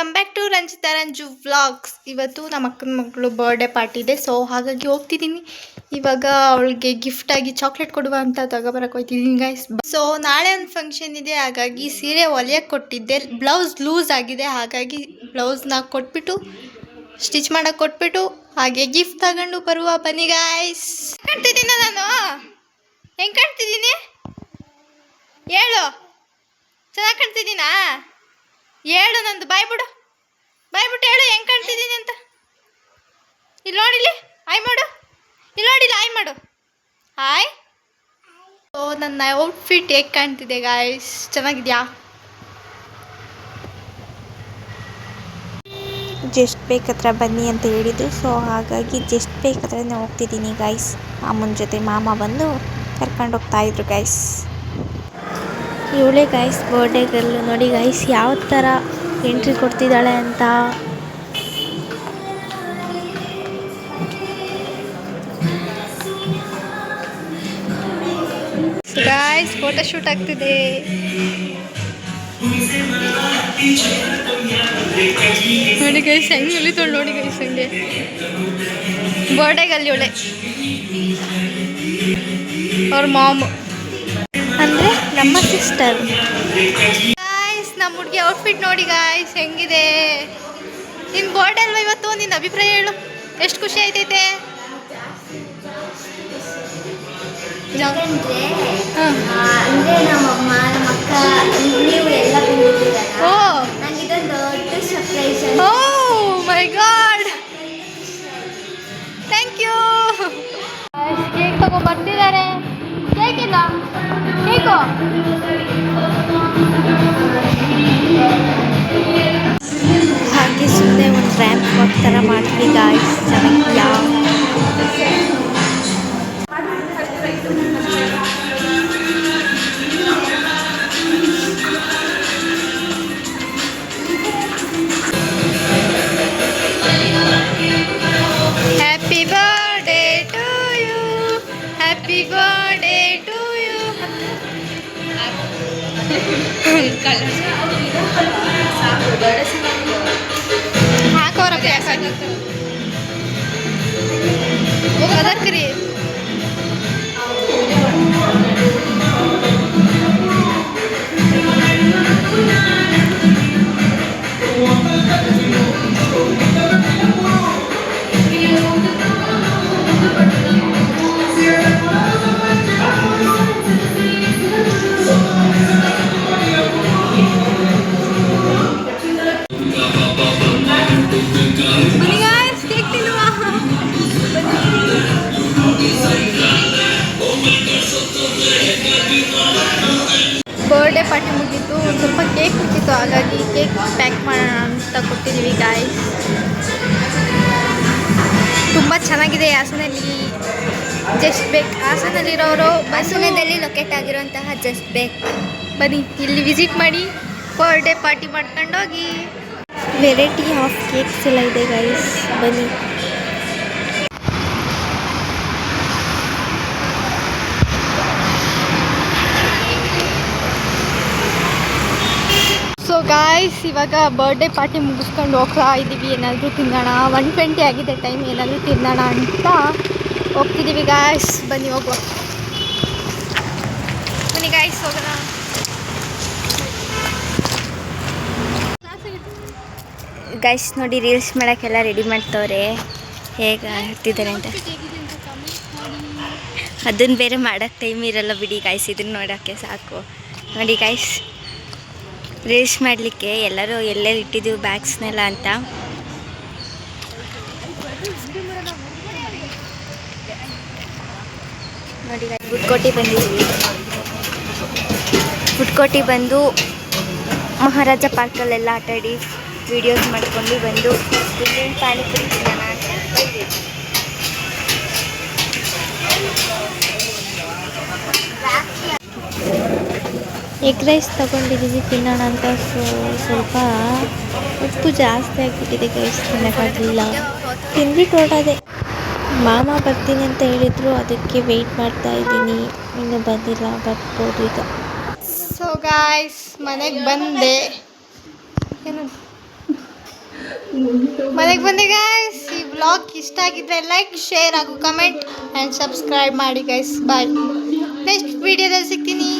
Welcome back to Ranjitha Ranju vlogs. ಇವತ್ತು ನಮ್ಮ ಅಕ್ಕನ ಮಗಳು ಬರ್ಡೇ ಪಾರ್ಟಿ ಇದೆ, ಸೊ ಹಾಗಾಗಿ ಹೋಗ್ತಿದ್ದೀನಿ. ಇವಾಗ ಅವಳಿಗೆ ಗಿಫ್ಟ್ ಆಗಿ ಚಾಕ್ಲೇಟ್ ಕೊಡುವ ಅಂತ ತಗೊಬರಕ್ಕೆ ಹೋಗ್ತಿದ್ದೀನಿ ಗೈಸ್. ಸೊ ನಾಳೆ ಒಂದು ಫಂಕ್ಷನ್ ಇದೆ, ಹಾಗಾಗಿ ಸೀರೆ ಹೊಲಿಯಕ್ಕೆ ಕೊಟ್ಟಿದ್ದೆ. ಬ್ಲೌಸ್ ಲೂಸ್ ಆಗಿದೆ, ಹಾಗಾಗಿ ಬ್ಲೌಸ್ನ ಕೊಟ್ಬಿಟ್ಟು ಸ್ಟಿಚ್ ಮಾಡಕ್ಕೆ ಕೊಟ್ಬಿಟ್ಟು ಹಾಗೆ ಗಿಫ್ಟ್ ತಗೊಂಡು ಬರುವ. ಬನ್ನಿ ಗೈಸ್. ಕಾಣ್ತಿದ್ದೀನ ನಾನು? ಹೆಂಗೆ ಕಾಣ್ತಿದ್ದೀನಿ ಹೇಳು? ಚೆನ್ನಾಗಿ ಕಾಣ್ತಿದ್ದೀನಾ? ಹೇಳು, ನಂದು ಬಾಯ್ಬಿಟ್ಟು ಹೇಳು ಹೆಂಗೆ ಕಾಣ್ತಿದ್ದೀನಿ ಅಂತ. ಇಲ್ಲಿ ನೋಡಿಲಿ, ಆಯ್ ಮಾಡು. ಇಲ್ಲಿ ನೋಡಿಲ್ಲ, ಆಯ್ ಮಾಡು, ಹಾಯ್. ಸೊ ನನ್ನ ಔಟ್ಫಿಟ್ ಹೇಗೆ ಕಾಣ್ತಿದೆ ಗಾಯ್ಸ್? ಚೆನ್ನಾಗಿದೆಯಾ? ಜಸ್ಟ್ ಬೇಕ್ ಹತ್ರ ಬನ್ನಿ ಅಂತ ಹೇಳಿದ್ದು, ಸೊ ಹಾಗಾಗಿ ಜಸ್ಟ್ ಬೇಕ್ ಹತ್ರನೇ ಹೋಗ್ತಿದ್ದೀನಿ ಗಾಯ್ಸ್. ಮಾಮನ ಜೊತೆ ಮಾಮ ಬಂದು ಕರ್ಕೊಂಡು ಹೋಗ್ತಾಯಿದ್ರು ಗೈಸ್. ಇವಳೇ ಗೈಸ್ ಬರ್ಡೇ ಗರ್ಲು. ನೋಡಿ ಗೈಸ್ ಯಾವ ಥರ ಎಂಟ್ರಿ ಕೊಡ್ತಿದ್ದಾಳೆ ಅಂತ. ಗೈಸ್ ಫೋಟೋ ಶೂಟ್ ಆಗ್ತಿದೆ. ನೋಡಿ ಗೈಸ್ ಹೆಂಗೆ ಇಳಿತೋಳು, ನೋಡಿ ಗೈಸ್ ಹಂಗೆ ಬರ್ಡೇಗಲ್ಲಿ ಇವಳೆ ಅವ್ರ ಮಾಮ್ ಅಂದರೆ ನಮ್ಮ ಸಿಸ್ಟರ್. ಗಾಯ್ಸ್ ನಮ್ಮ ಹುಡುಗಿ ಔಟ್ಫಿಟ್ ನೋಡಿ ಗಾಯ್ಸ್ ಹೆಂಗಿದೆ. ನಿನ್ನ ಬರ್ಡೇ ಅಲ್ವಾ ಇವತ್ತು? ನಿನ್ನ ಅಭಿಪ್ರಾಯ ಹೇಳು, ಎಷ್ಟು ಖುಷಿ ಆಯ್ತೈತೆ? ಅಂದರೆ ನಮ್ಮಮ್ಮ ನಮ್ಮ ಅಕ್ಕ ನೀವು ಎಲ್ಲ ಬಂದಿದ್ದೀರಲ್ಲ, ನನಗೆ ಇದೊಂದು ದೊಡ್ಡ surprise. Oh my god, thank you. Cake ತಗೊಂಡು ಬರ್ತಿದ್ದಾರೆ. ಕೇಕ್ ಇಲ್ಲ, ಕೇಕು ಹಾಗೆ ಸುಮ್ಮನೆ ಒಂದು ರ್ಯಾಂಪ್ ವಾಕ್ ಥರ ಮಾಡ್ತೀವಿ ಗಾಯ್ಸ್. ಚೆನ್ನಾಗಿಲ್ಲ. Happy birthday to you, happy birthday to you. ಹಾಕೋರಪ್ಪ ಅದಕ್ರಿ. ಬರ್ಡೇ ಪಾರ್ಟಿ ಮುಗೀತು, ಒಂದು ಸ್ವಲ್ಪ ಕೇಕ್ ಕೊಟ್ಟಿತ್ತು, ಹಾಗಾಗಿ ಕೇಕ್ ಪ್ಯಾಕ್ ಮಾಡೋಣ ಅಂತ ಕೊಟ್ಟಿದ್ದೀವಿ ಗಾಯ್ಸ್. ತುಂಬ ಚೆನ್ನಾಗಿದೆ. ಹಾಸನಲ್ಲಿ ಜಸ್ಟ್ ಬೇಕ್, ಹಾಸನಲ್ಲಿರೋರು ಹಾಸನದಲ್ಲಿ ಲೊಕೇಟ್ ಆಗಿರುವಂತಹ ಜಸ್ಟ್ ಬೇಕ್ ಬನ್ನಿ, ಇಲ್ಲಿ ವಿಸಿಟ್ ಮಾಡಿ ಬರ್ಡೇ ಪಾರ್ಟಿ ಮಾಡ್ಕೊಂಡೋಗಿ. ವೆರೈಟಿ ಆಫ್ ಕೇಕ್ಸ್ ಎಲ್ಲ ಇದೆ ಗೈಸ್, ಬನ್ನಿ. ಸೊ ಗಾಯ್ಸ್ ಇವಾಗ ಬರ್ಡೇ ಪಾರ್ಟಿ ಮುಗಿಸ್ಕೊಂಡು ಹೋಗ್ತಾ ಇದ್ದೀವಿ. ಏನಾದರೂ ತಿನ್ನೋಣ, 1:20 ಆಗಿದೆ ಟೈಮ್, ಏನಾದರೂ ತಿನ್ನೋಣ ಅಂತ ಹೋಗ್ತಿದ್ದೀವಿ ಗಾಯ್ಸ್. ಬನ್ನಿ ಹೋಗುವ, ಬನ್ನಿ ಗಾಯ್ಸ್ ಹೋಗೋಣ. ಗೈಸ್ ನೋಡಿ ರೀಲ್ಸ್ ಮಾಡೋಕ್ಕೆಲ್ಲ ರೆಡಿ ಮಾಡ್ತವ್ರೆ, ಹೇಗೆ ಆಗ್ತಿದ್ದಾರೆ ಅಂತ. ಅದನ್ನು ಬೇರೆ ಮಾಡೋಕ್ಕೆ ಟೈಮ್ ಇರಲ್ಲ ಬಿಡಿ ಗಾಯ್ಸ್, ಇದನ್ನು ನೋಡೋಕ್ಕೆ ಸಾಕು. ನೋಡಿ ಗಾಯ್ಸ್ ರೀಲ್ಸ್ ಮಾಡಲಿಕ್ಕೆ ಎಲ್ಲರೂ ಎಲ್ಲೆಲ್ಲಿ ಇಟ್ಟಿದ್ದೀವಿ ಬ್ಯಾಗ್ಸ್ನೆಲ್ಲ ಅಂತ. ನೋಡಿ ಫುಡ್ಕೋರ್ಟಿಗೆ ಬಂದಿದ್ದೀವಿ. ಫುಡ್ಕೋರ್ಟಿಗೆ ಬಂದು ಮಹಾರಾಜ ಪಾರ್ಕಲ್ಲೆಲ್ಲ ಆಟಾಡಿ ವೀಡಿಯೋಸ್ ಮಾಡ್ಕೊಂಡು ಬಂದು ಇಲ್ಲಿ ಪಾನಿಪುರಿ ತಿನ್ನೋಣ ಅಂತ ಬಂದಿದ್ದೀವಿ. ಎಗ್ ರೈಸ್ ತೊಗೊಂಡಿದ್ದೀವಿ ತಿನ್ನೋಣ ಅಂತ. ಸ್ವಲ್ಪ ಉಪ್ಪು ಜಾಸ್ತಿ ಆಗಿಬಿಟ್ಟಿದೆ ಗೈಸ್, ತಿನ್ನೋಕ್ಕಾಗಲಿಲ್ಲ, ತಿಂದ್ಬಿಟ್ಟು ಹೊರಟದೆ. ಮಾಮ ಬರ್ತೀನಿ ಅಂತ ಹೇಳಿದರು, ಅದಕ್ಕೆ ವೆಯ್ಟ್ ಮಾಡ್ತಾ ಇದ್ದೀನಿ, ಇನ್ನೂ ಬಂದಿಲ್ಲ, ಬರ್ಬೋದು ಈಗ. ಸೊ ಗಾಯ್ಸ್ ಮನೆಗೆ ಬಂದೆ. ಏನು ಮನೆಗೆ ಬಂದೆ ಗೈಸ್. ಈ ವ್ಲಾಗ್ ಇಷ್ಟ ಆಗಿದ್ರೆ ಲೈಕ್, ಶೇರ್ ಹಾಗೂ ಕಮೆಂಟ್ ಆ್ಯಂಡ್ ಸಬ್ಸ್ಕ್ರೈಬ್ ಮಾಡಿ ಗೈಸ್. ಬಾಯ್. ನೆಕ್ಸ್ಟ್ ವಿಡಿಯೋದಲ್ಲಿ ಸಿಗ್ತೀನಿ.